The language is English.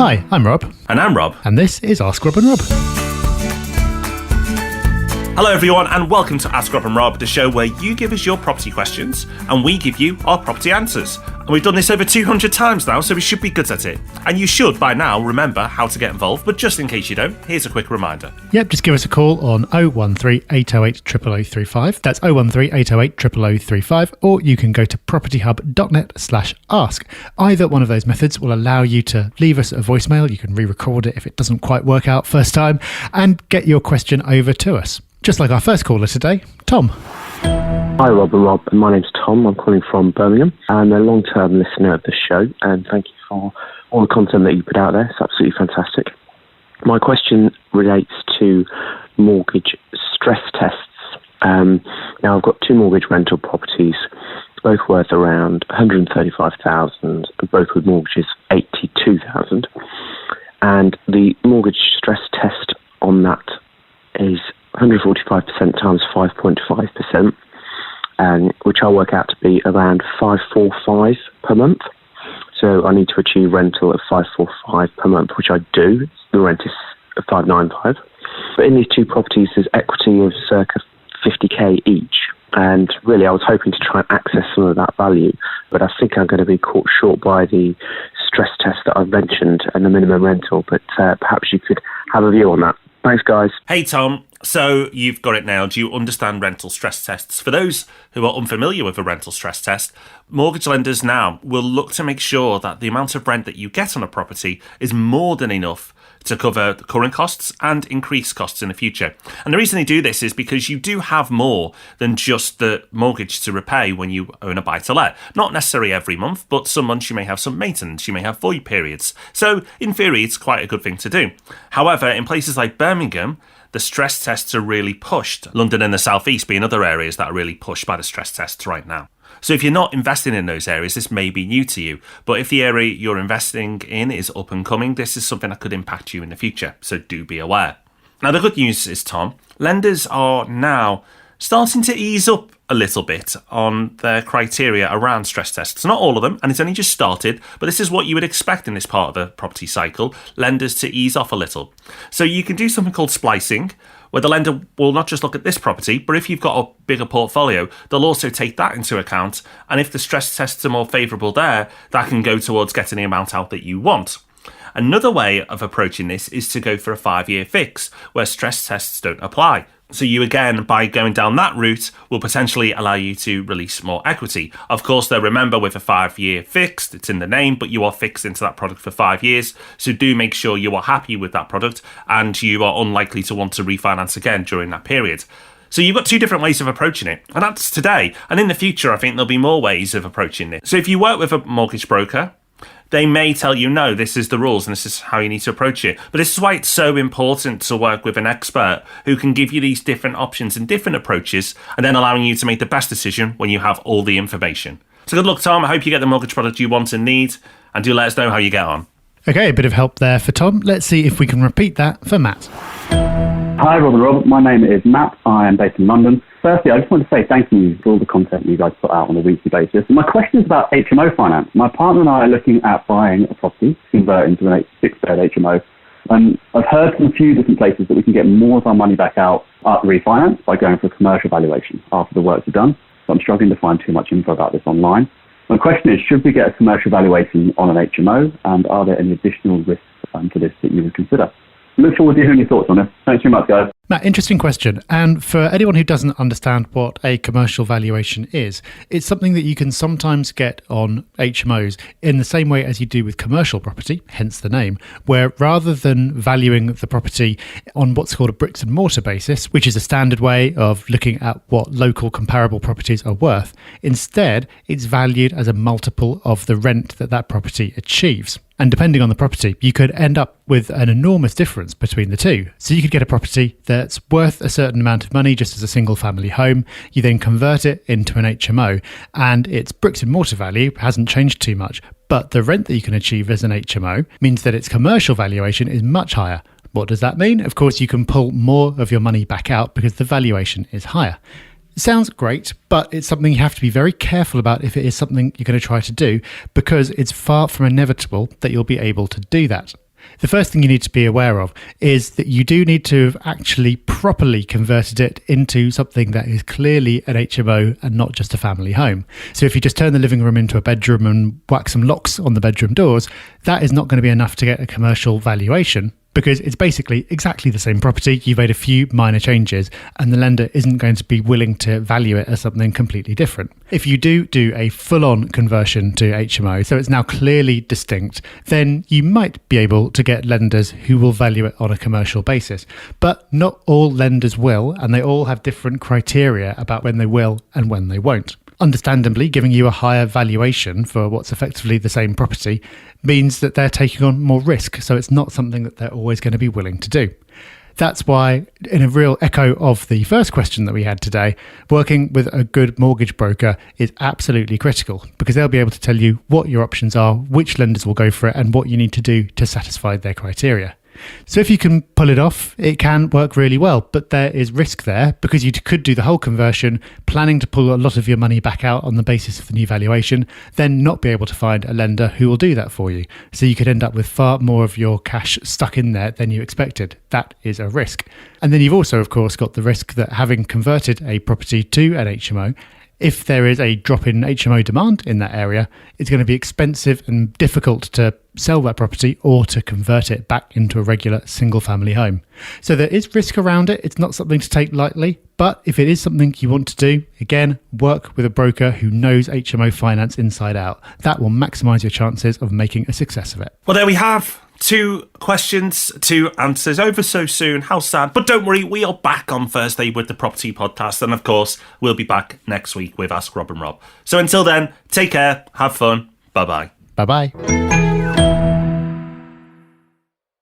Hi, I'm Rob. And I'm Rob. And this is Ask Rob and Rob. Hello everyone and welcome to Ask Rob and Rob, the show where you give us your property questions and we give you our property answers. And we've done this over 200 times now, so we should be good at it. And you should by now remember how to get involved, but just in case you don't, here's a quick reminder. Yep, just give us a call on 013 808 0035. That's 013 808 0035, or you can go to propertyhub.net/ask. Either one of those methods will allow you to leave us a voicemail. You can re-record it if it doesn't quite work out first time, and get your question over to us. Just like our first caller today, Tom. Hi Rob and Rob, my name's Tom. I'm calling from Birmingham. I'm a long-term listener of the show and thank you for all the content that you put out there. It's absolutely fantastic. My question relates to mortgage stress tests. Now I've got two mortgage rental properties, both worth around $135,000 and both with mortgages $82,000. And the mortgage stress test on that is 145% times 5.5%, which I'll work out to be around 545 per month. So I need to achieve rental of 545 per month, which I do. The rent is 595. But in these two properties, there's equity of circa 50k each. And really, I was hoping to try and access some of that value, but I think I'm going to be caught short by the stress test that I've mentioned and the minimum rental. But perhaps you could have a view on that. Thanks, guys. Hey, Tom. So you've got it now. Do you understand rental stress tests? For those who are unfamiliar with a rental stress test, mortgage lenders now will look to make sure that the amount of rent that you get on a property is more than enough to cover the current costs and increase costs in the future. And the reason they do this is because you do have more than just the mortgage to repay when you own a buy-to-let. Not necessarily every month, but some months you may have some maintenance, you may have void periods. So in theory, it's quite a good thing to do. However, in places like Birmingham, the stress tests are really pushed. London and the South East being other areas that are really pushed by the stress tests right now. So if you're not investing in those areas, this may be new to you. But if the area you're investing in is up and coming, this is something that could impact you in the future. So do be aware. Now, the good news is, Tom, lenders are now starting to ease up a little bit on their criteria around stress tests. Not all of them, and it's only just started, but this is what you would expect in this part of the property cycle, lenders to ease off a little. So you can do something called splicing, where the lender will not just look at this property, but if you've got a bigger portfolio, they'll also take that into account. And if the stress tests are more favourable there, that can go towards getting the amount out that you want. Another way of approaching this is to go for a 5-year fix, where stress tests don't apply. So you, again, by going down that route, will potentially allow you to release more equity. Of course, though, remember, with a 5-year fixed, it's in the name, but you are fixed into that product for 5 years. So do make sure you are happy with that product and you are unlikely to want to refinance again during that period. So you've got two different ways of approaching it, and that's today. And in the future, I think there'll be more ways of approaching it. So if you work with a mortgage broker, they may tell you, no, this is the rules and this is how you need to approach it. But this is why it's so important to work with an expert who can give you these different options and different approaches and then allowing you to make the best decision when you have all the information. So good luck, Tom. I hope you get the mortgage product you want and need, and do let us know how you get on. Okay, a bit of help there for Tom. Let's see if we can repeat that for Matt. Hi, Rob and Rob. My name is Matt. I am based in London. Firstly, I just want to say thank you for all the content you guys put out on a weekly basis. My question is about HMO finance. My partner and I are looking at buying a property to convert into an 6-bed HMO. I've heard from a few different places that we can get more of our money back out after refinance by going for a commercial valuation after the works are done. So I'm struggling to find too much info about this online. My question is, should we get a commercial valuation on an HMO, and are there any additional risks to this that you would consider? Look forward to hearing your thoughts on it. Thanks very much, guys. Matt, interesting question. And for anyone who doesn't understand what a commercial valuation is, it's something that you can sometimes get on HMOs in the same way as you do with commercial property, hence the name, where rather than valuing the property on what's called a bricks and mortar basis, which is a standard way of looking at what local comparable properties are worth, instead it's valued as a multiple of the rent that that property achieves. And depending on the property, you could end up with an enormous difference between the two. So you could get a property that's worth a certain amount of money just as a single family home. You then convert it into an HMO and its bricks and mortar value hasn't changed too much. But the rent that you can achieve as an HMO means that its commercial valuation is much higher. What does that mean? Of course, you can pull more of your money back out because the valuation is higher. It sounds great, but it's something you have to be very careful about if it is something you're going to try to do, because it's far from inevitable that you'll be able to do that. The first thing you need to be aware of is that you do need to have actually properly converted it into something that is clearly an HMO and not just a family home. So if you just turn the living room into a bedroom and whack some locks on the bedroom doors, that is not going to be enough to get a commercial valuation, because it's basically exactly the same property. You've made a few minor changes and the lender isn't going to be willing to value it as something completely different. If you do a full-on conversion to HMO, so it's now clearly distinct, then you might be able to get lenders who will value it on a commercial basis. But not all lenders will, and they all have different criteria about when they will and when they won't. Understandably, giving you a higher valuation for what's effectively the same property means that they're taking on more risk, so it's not something that they're always going to be willing to do. That's why, in a real echo of the first question that we had today, working with a good mortgage broker is absolutely critical, because they'll be able to tell you what your options are, which lenders will go for it, and what you need to do to satisfy their criteria. So if you can pull it off, it can work really well, but there is risk there, because you could do the whole conversion, planning to pull a lot of your money back out on the basis of the new valuation, then not be able to find a lender who will do that for you. So you could end up with far more of your cash stuck in there than you expected. That is a risk. And then you've also, of course, got the risk that having converted a property to an HMO, if there is a drop in HMO demand in that area, it's going to be expensive and difficult to sell that property or to convert it back into a regular single family home. So there is risk around it. It's not something to take lightly, but if it is something you want to do, again, work with a broker who knows HMO finance inside out. That will maximise your chances of making a success of it. Well, there we have 2 questions, 2 answers over so soon. How sad. But don't worry, we are back on Thursday with the Property Podcast. And of course, we'll be back next week with Ask Rob and Rob. So until then, take care, have fun. Bye-bye. Bye-bye.